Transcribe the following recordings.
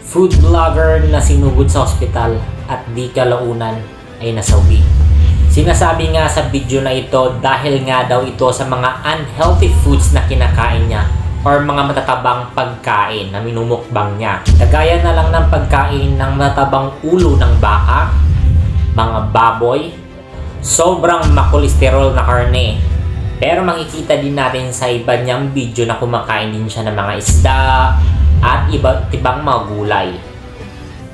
Food vlogger na sinugod sa ospital at di kalaunan ay nasawi. Sinasabi nga sa video na ito dahil nga daw ito sa mga unhealthy foods na kinakain niya or mga matatabang pagkain na minumukbang niya. Kagaya na lang ng pagkain ng matatabang ulo ng baka, mga baboy, sobrang makolesterol na karne. Pero makikita din natin sa iba niyang video na kumakain din siya ng mga isda at iba't ibang mga gulay,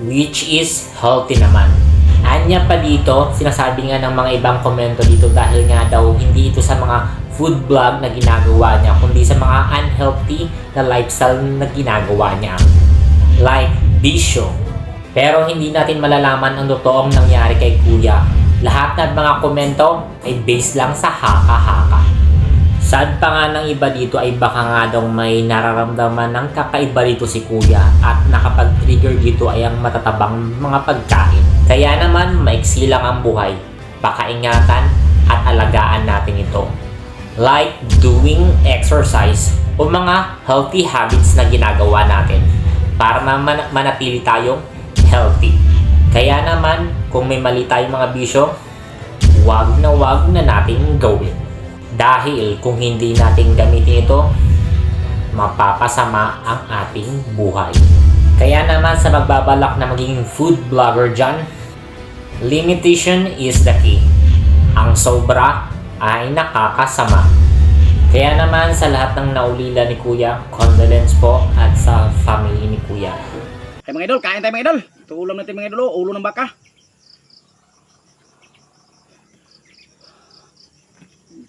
which is healthy naman. Anya pa dito, sinasabi nga ng mga ibang komento dito dahil nga daw hindi ito sa mga food vlog na ginagawa niya, kundi sa mga unhealthy na lifestyle na ginagawa niya, like bisyo. Pero hindi natin malalaman ang totoong nangyari kay Kuya. Lahat ng mga komento ay based lang sa haka-haka. Sad pa nga ng iba dito ay baka nga daw may nararamdaman ng kakaiba dito si Kuya at nakapag-trigger dito ay ang matatabang mga pagkain. Kaya naman maiksi lang ang buhay. Pakaingatan at alagaan natin ito. Like doing exercise o mga healthy habits na ginagawa natin para manatili tayong healthy. Kaya naman kung may mali tayong mga bisyo, wag na natin gawin. Dahil kung hindi natin gamitin ito, mapapasama ang ating buhay. Kaya naman sa magbabalak na maging food vlogger dyan, limitation is the key. Ang sobra ay nakakasama. Kaya naman sa lahat ng naulila ni Kuya, condolence po at sa family ni Kuya. Ay mga idol, kain tayo mga idol. Ito ulam natin mga idol, ulo ng baka.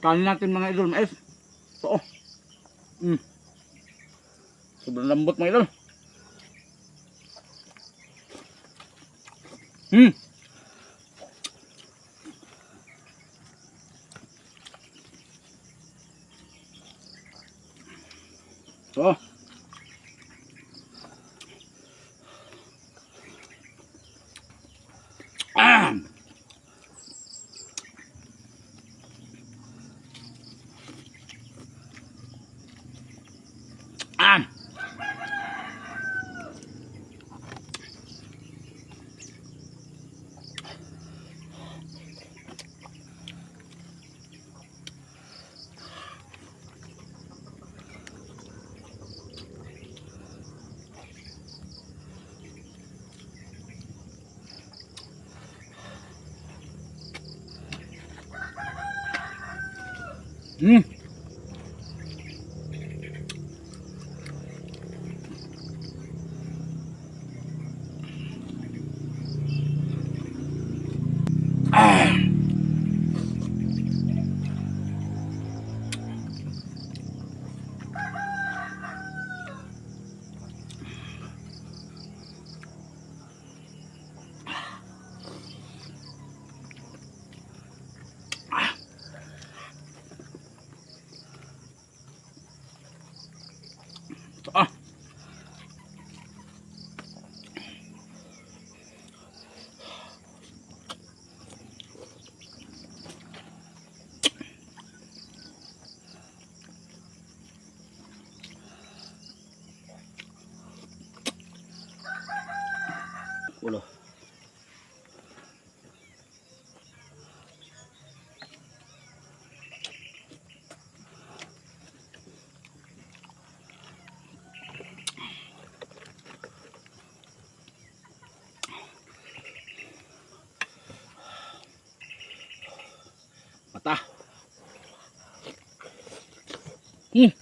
Kanin natin mga idol, mais. So, sobrang lambot mga idol. So, ulo. Mata. Init.